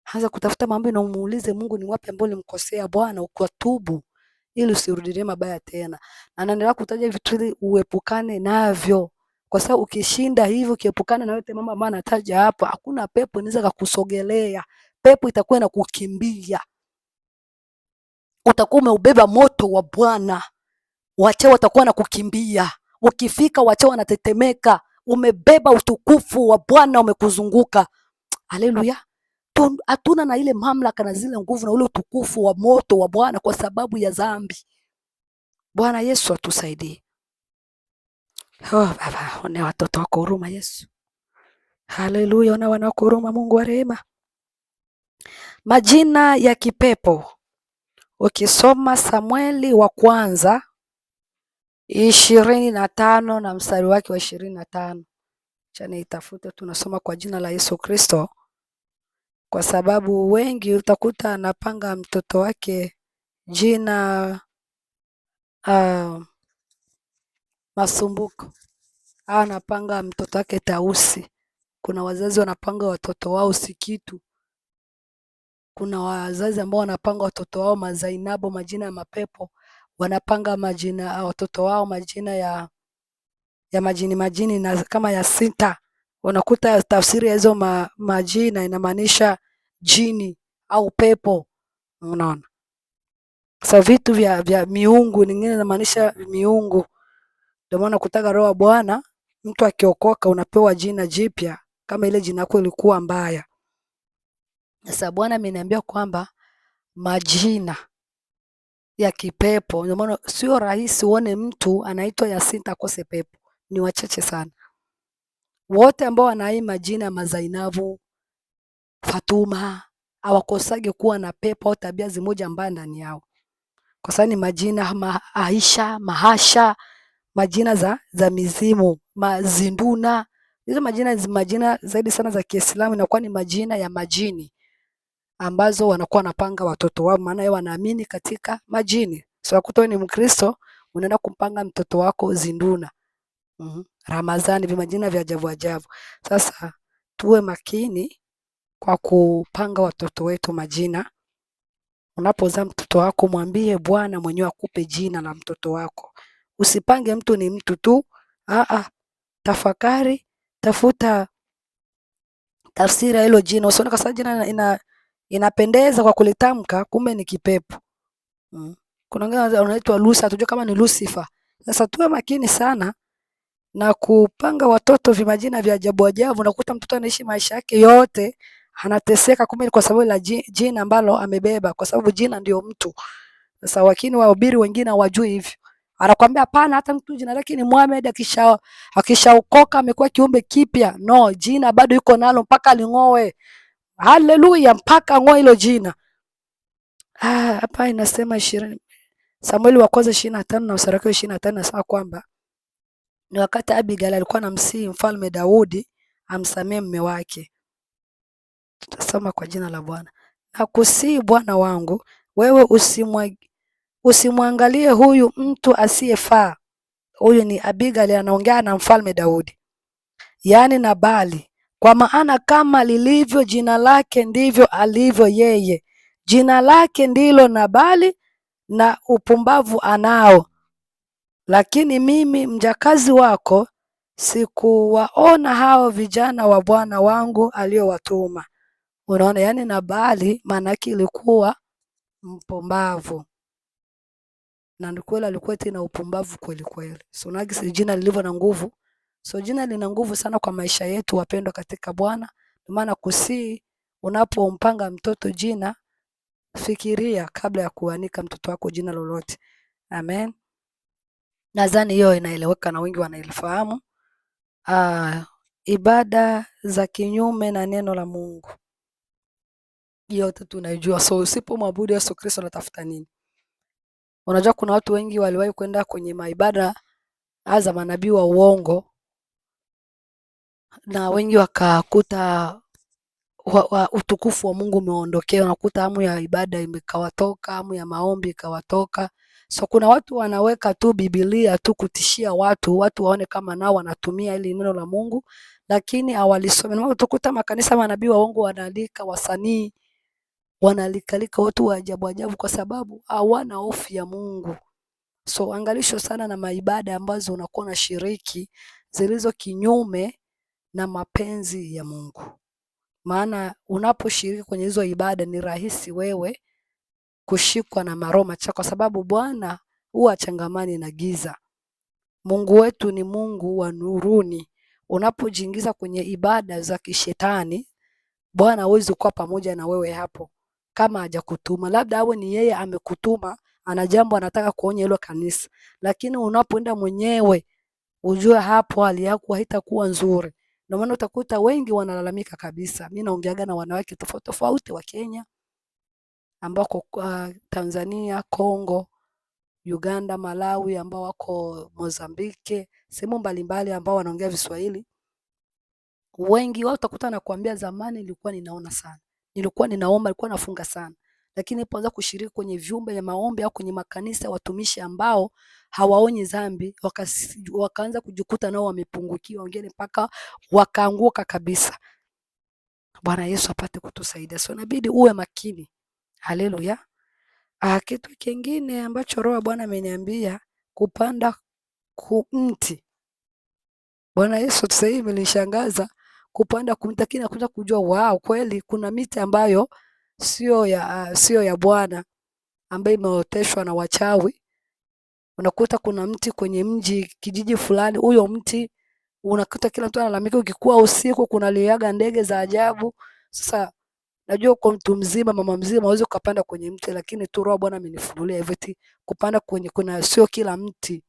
Anza kutafuta maombi na umuulize Mungu ni wapi ambapo nilimkosea Bwana, ukatubu ili usirudie mabaya tena. Na naendelea kutaja vitu ili uepukane navyo. Kwa sababu ukishinda hivyo, ukiepukana na yote mambo ambayo anataja hapa, hakuna pepo inaweza kukusogelea. Pepo itakuwa inakukimbia. Utakuwa umeubeba moto wa Bwana. Wachawi watakuwa wanakukimbia. Ukifika wachawi wanatetemeka. Umebeba utukufu wa Bwana umekuzunguka. Haleluya. Hatuna na ile mamlaka na zile nguvu na ule utukufu wa moto wa Bwana kwa sababu ya dhambi. Bwana Yesu atusaidie. Baba, ona watoto wako huruma Yesu. Haleluya, ona wana wako huruma Mungu wa rehema. Majina ya kipepo. Ukisoma Samueli wa kwanza 25 na mstari wake wa 25. Acha niitafute, tunasoma kwa jina la Yesu Kristo. Kwa sababu wengi utakuta anapanga mtoto wake jina Masumbuko. Anapanga mtoto wake Tausi. Kuna wazazi wanapanga watoto wao Sikitu. Kuna wazazi ambao wanapanga watoto wao Mazainabu, majina ya mapepo. Wanapanga majina watoto wao majina ya majini na kama ya sita. Unakuta tafsiri ya hizo majina inamaanisha jini au pepo. Unaona? Sasa vitu vya miungu nyingine inamaanisha miungu. Ndio maana kutaka roho wa Bwana, mtu akiokoka unapewa jina jipya kama ile jina lako ilikuwa mbaya. Sasa Bwana ameniambia kwamba majina ya kipepo, ndio maana sio rahisi uone mtu anaitwa Yasinta akose pepo. Ni wachache sana. Wote ambao wanai majina ya Mazainabu, Fatuma hawakosage kuwa na pepo au tabia zimoja mbaya ndani yao. Kwa sababu ni majina Aisha, Mahasha, majina za mizimu, Mazinduna. Hizo majina zaidi sana za Kiislamu inakuwa ni majina ya majini ambazo wanakuwa wanapanga watoto wao, maana yeye wanaamini katika majini. So kutoa ni Mkristo unaenda kumpanga mtoto wako Zinduna. Ramadhani, majina vya ajabu ajabu. Sasa tuwe makini kwa kupanga watoto wetu majina. Unapozaa mtoto wako mwambie Bwana mwenyewe akupe jina la mtoto wako. Usipange mtu ni mtu tu. Tafakari, tafuta tafsiri ya hilo jina. Usione kwa sababu jina inapendeza kwa kulitamka kumbe ni kipepo. Kuna wengine wanaitwa Lucy, hatujua kama ni Lucifer. Sasa tuwe makini sana na kupanga watoto vimajina vya ajabu ajabu. Unakuta mtoto anaishi maisha yake yote anateseka, kumbe ni kwa sababu la jina ambalo amebeba, kwa sababu jina ndio mtu. Sasa wakini wahubiri wengine hawajui hivyo. Anakuambia hapana, hata mtu jina lake ni Muhammad akishaokoka amekuwa kiumbe kipya. No, jina bado yuko nalo mpaka ling'oe. Haleluya, mpaka ng'oe hilo jina. Hapa inasema Samueli wa kwanza 25 na mstari wa 25 nasema kwamba ni wakati Abigail alikuwa anamsihi mfalme Daudi amsamee mume wake. Tutasoma kwa jina la Bwana. Nakusihi bwana wangu, wewe usimwangalie huyu mtu asiyefaa. Huyu ni Abigail anaongea na mfalme Daudi. Yaani Nabali, kwa maana kama lilivyo jina lake ndivyo alivyo yeye. Jina lake ndilo Nabali na upumbavu anao. Lakini mimi mjakazi wako sikuwaona hao vijana wa bwana wangu aliowatuma. Unaona, yani Nabali maana yake ilikuwa mpumbavu, na ni kweli alikuwa eti na upumbavu kweli kweli. So nagisi jina lilivyo na nguvu. So jina lina nguvu sana kwa maisha yetu wapendwa katika Bwana. Ndio maana kusii, unapompanga mtoto jina, fikiria kabla ya kuanika mtoto wako jina lolote. Amen. Nadhani hiyo inaeleweka na wengi wanaifahamu. Ibada za kinyume na neno la Mungu, yote tunaijua. So usipomwabudu Yesu Kristo unatafuta nini? Unajua kuna watu wengi waliwahi kwenda kwenye maibada za manabii wa uongo, na wengi wakakuta utukufu wa Mungu umeondokea. Unakuta hamu ya ibada imekawatoka, hamu ya maombi ikawatoka. So kuna watu wanaweka tu Biblia tu kutishia watu waone kama nao wanatumia ili neno la Mungu, lakini hawalisomi. Na utakuta makanisa manabii wa uongo wanaalika wasanii, wanalikalika watu wa ajabu ajabu kwa sababu hawana hofu ya Mungu. So angalisho sana na maibada ambazo unakuwa na shiriki zilizo kinyume na mapenzi ya Mungu. Maana unaposhiriki kwenye hizo ibada ni rahisi wewe kushikwa na maroho machafu, kwa sababu Bwana huwa changamani na giza. Mungu wetu ni Mungu wa nuruni. Unapojiingiza kwenye ibada za kishetani, Bwana hawezi kuwa pamoja na wewe hapo kama hajakutuma. Labda awe ni yeye amekutuma, ana jambo anataka kuonya hilo kanisa, lakini unapoenda mwenyewe ujue hapo hali yako haitakuwa nzuri. Ndio maana utakuta wengi wanalalamika kabisa. Mimi naongeaga na wanawake tofauti tofauti wa Kenya, ambako Tanzania, Kongo, Uganda, Malawi, ambao wako Mozambike, sehemu mbalimbali ambao wanaongea Kiswahili. Wengi wao utakuta nakwambia, zamani nilikuwa ninaona sana, nilikuwa ninaomba, nilikuwa nafunga sana, lakini nilipoanza kushiriki kwenye vyumba vya maombi au kwenye makanisa watumishi ambao hawaonyi dhambi, wakaanza kujikuta nao wamepungukiwa, wengine mpaka wakaanguka kabisa. Bwana Yesu apate kutusaidia. So inabidi uwe makini. Haleluya. Kitu kingine ambacho Roho Bwana ameniambia, kupanda mti. Bwana Yesu sasa hivi nilishangaza kupanda kumti, lakini nakuja kujua wow, kweli kuna miti ambayo sio ya Bwana, ambayo imeoteshwa na wachawi. Unakuta kuna mti kwenye mji, kijiji fulani, huyo mti unakuta kila mtu analalamika, ukikuwa usiku kuna liaga ndege za ajabu. Sasa najua kwa mtu mzima, mama mzima hawezi kupanda kwenye mti, lakini tu Roho Bwana amenifunulia hivyo eti kupanda kwenye, kuna sio kila mti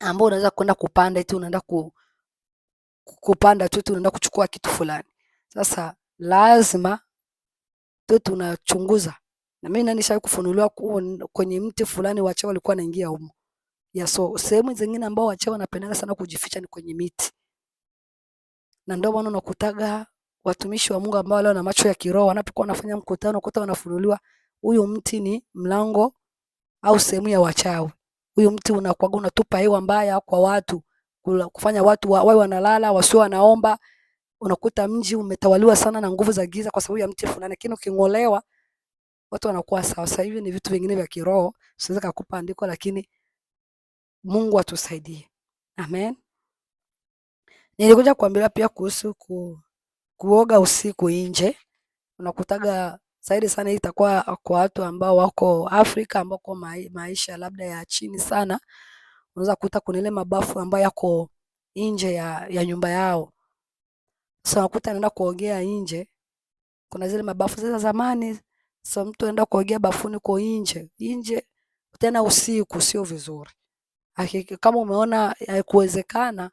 ambao unaweza kwenda kupanda eti unaenda kupanda tu unaenda kuchukua kitu fulani. Sasa lazima tu tunachunguza. Na mimi nishawahi kufunuliwa kwenye mti fulani wachawi walikuwa wanaingia humo. So sehemu zingine ambao wachawi wanapenda sana kujificha ni kwenye miti. Na ndio maana unakutaga watumishi wa Mungu ambao wana macho ya kiroho, wanapokuwa wanafanya mkutano unakuta wanafunuliwa huyu mti ni mlango au sehemu ya wachawi. Huyu mti unakuwa unatupa hewa mbaya kwa watu, kufanya watu wawe wanalala, wasio wanaomba. Unakuta mji umetawaliwa sana na nguvu za giza kwa sababu ya mti fulani, lakini uking'olewa watu wanakuwa sawa. Sasa hivi ni vitu vingine vya kiroho, siwezi kukupa andiko, lakini Mungu atusaidie. Amen. Nilikuja kuambia pia kuhusu kuoga usiku nje. Unakutaga zaidi sana hii itakuwa kwa watu ambao wako Afrika, ambao kwa maisha labda ya chini sana. Unaweza kukuta kuna ile mabafu ambayo yako nje ya nyumba yao. Sasa unakuta anaenda kuogea nje. Kuna zile mabafu za zamani. Sasa mtu anaenda kuogea bafuni kwa nje tena usiku, sio vizuri. Hakika kama umeona haikuwezekana,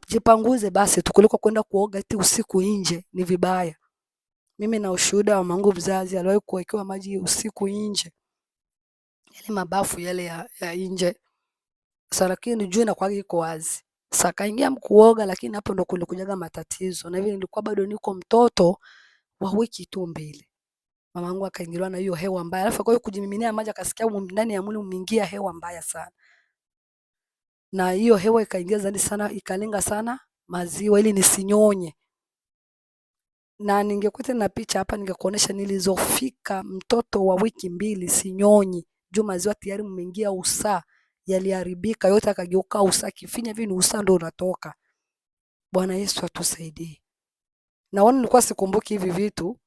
jipanguze basi tu kuliko kwenda kuoga eti usiku nje, ni vibaya. Mimi na ushuhuda wa mangu mzazi, aliwahi kuwekewa maji usiku nje, ile mabafu yale ya nje. Sasa lakini jua inakuwa iko wazi. Sasa kaingia mkuoga, lakini hapo ndo kulikujaga matatizo. Na hivi nilikuwa bado niko mtoto wa wiki tu 2. Mamangu akaingiliwa na hiyo hewa mbaya. Alafu kwa hiyo kujimiminia maji akasikia ndani ya mwili umeingia hewa mbaya sana. Na hiyo hewa ikaingia zaidi sana, ikalenga sana maziwa ili nisinyonye. Na ningekuta na picha hapa ningekuonesha nilizofika mtoto wa wiki 2 sinyonyi. Juu maziwa tayari mmeingia usaa. yaliharibika yote akageuka usa, akifinya hivi ni usa ndio unatoka. Bwana Yesu atusaidie. Naona nilikuwa sikumbuki hivi vitu,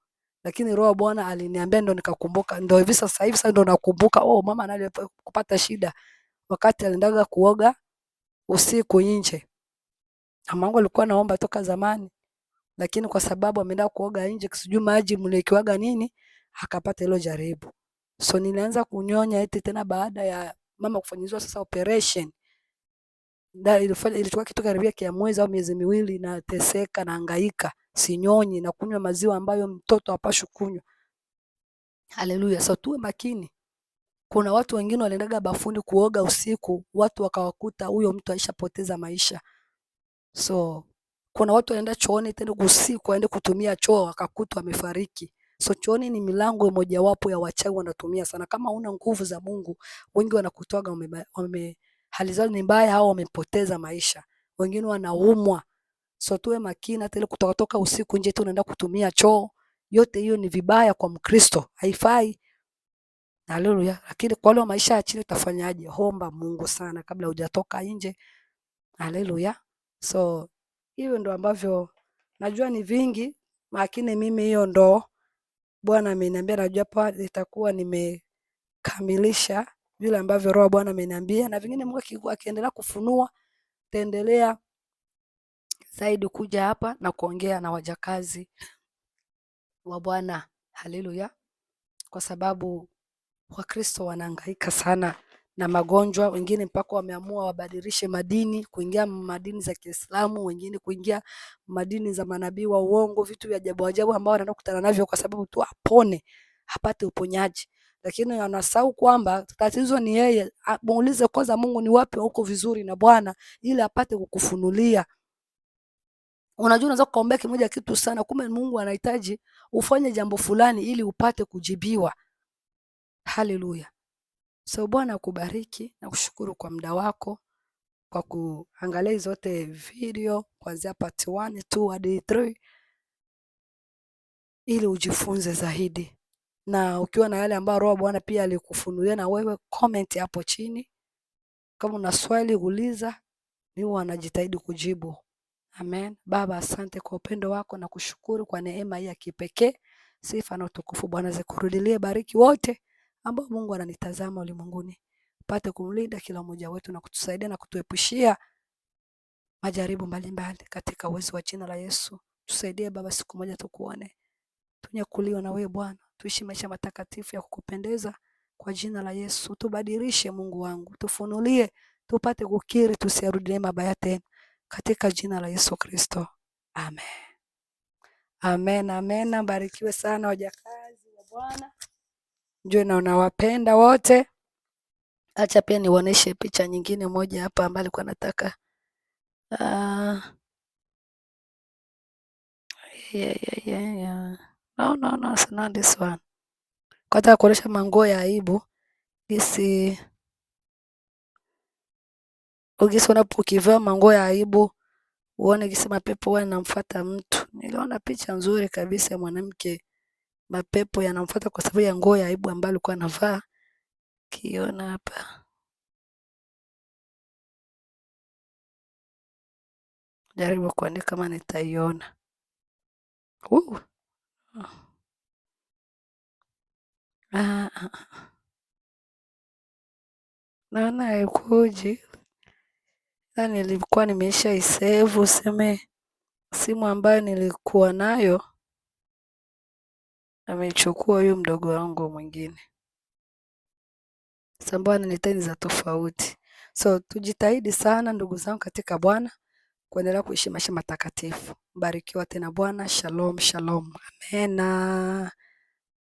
lakini Roho wa Bwana aliniambia ndo nikakumbuka. Ndo hivi sasa ndo nakumbuka, mama kupata shida wakati aliendaga kuoga usiku nje. Mama yangu alikuwa naomba toka zamani, lakini kwa sababu ameenda kuoga nje, sijui maji mlekiwaga nini, akapata hilo jaribu. So nilianza kunyonya eti tena baada ya mama kufanyizwa sasa operation. Ilitoka kitu karibia kia mwezi au miezi miwili, nateseka na hangaika, sinyonyi na kunywa maziwa ambayo mtoto hapashi kunywa. Haleluya. So tuwe makini. Kuna watu wengine waliendaga bafuni kuoga usiku, watu wakawakuta huyo mtu aishapoteza maisha. So kuna watu wanaenda chooni tena usiku waende kutumia choo wakakutwa wamefariki. So chooni ni milango mojawapo ya wachawi wanatumia sana. Kama una nguvu za Mungu, wengi wanakutoaga hali zao ni mbaya au wamepoteza maisha. Wengine wanaumwa. So tuwe makini, hata ile kutoka usiku nje tu unaenda kutumia choo. Yote hiyo ni vibaya kwa Mkristo. Haifai. Haleluya. Lakini kwa wale maisha ya chini utafanyaje? Omba Mungu sana kabla hujatoka nje. Haleluya. So hiyo ndo ambavyo najua ni vingi, lakini mimi hiyo ndo Bwana ameniambia, najua hapa nitakuwa nimekamilisha vile ambavyo Roho Bwana ameniambia, na vingine Mungu akiendelea kufunua taendelea zaidi kuja hapa na kuongea na wajakazi wa Bwana. Haleluya. Kwa sababu Wakristo wanahangaika sana na magonjwa, wengine mpaka wameamua wabadilishe madini, kuingia madini za Kiislamu, wengine kuingia madini za manabii wa uongo, vitu vya ajabu ajabu ambao wanaenda kukutana navyo kwa sababu tu apone, apate uponyaji. Lakini wanasahau kwamba tatizo ni yeye. Muulize kwanza Mungu ni wapi uko vizuri na Bwana ili apate kukufunulia. Unajua unaweza kuombea kimoja kitu sana, kumbe Mungu anahitaji ufanye jambo fulani ili upate kujibiwa. Haleluya. So Bwana akubariki na kushukuru kwa muda wako kwa kuangalia zote video kuanzia part 1, 2 hadi 3 ili ujifunze zaidi. Na ukiwa na yale ambayo Roho Bwana pia alikufunulia na wewe, comment hapo chini. Kama una swali uliza, mimi wanajitahidi kujibu. Amen. Baba, asante kwa upendo wako na kushukuru kwa neema hii ya kipekee. Sifa na utukufu Bwana zikurudilie. Bariki wote ambao Mungu ananitazama ulimwenguni. Pate kumlinda kila mmoja wetu na kutusaidia na kutuepushia majaribu mbalimbali katika uwezo wa jina la Yesu. Tusaidie Baba, siku moja tukuone. Tunyakuliwa na wewe Bwana. Tuishi maisha matakatifu ya kukupendeza kwa jina la Yesu. Tubadilishe Mungu wangu. Tufunulie, tupate kukiri, tusiarudie mabaya tena katika jina la Yesu Kristo. Amen. Amen, amen. Barikiwe sana wajakazi wa Bwana. Njoo na unawapenda wote. Acha pia niwaoneshe picha nyingine moja hapa ambayo alikuwa nataka. No, it's not this one. Kwa nataka kuonesha manguo ya aibu. Ugisi unapokivaa manguo ya aibu, uone gisi mapepo yanamfuata mtu. Niliona picha nzuri kabisa ya mwanamke, mapepo yanamfuata kwa sababu ya nguo ya aibu ambayo alikuwa anavaa. Kiona hapa. Jaribu kuandika kama nitaiona. Naona haikuji. Nilikuwa nimeisha isave, useme simu ambayo nilikuwa nayo amechukua huyu mdogo wangu mwingine. Sambwana ni tani za tofauti. So tujitahidi sana ndugu zangu katika Bwana kuendelea kuishi maisha matakatifu. Barikiwa tena Bwana. Shalom, shalom. Amena.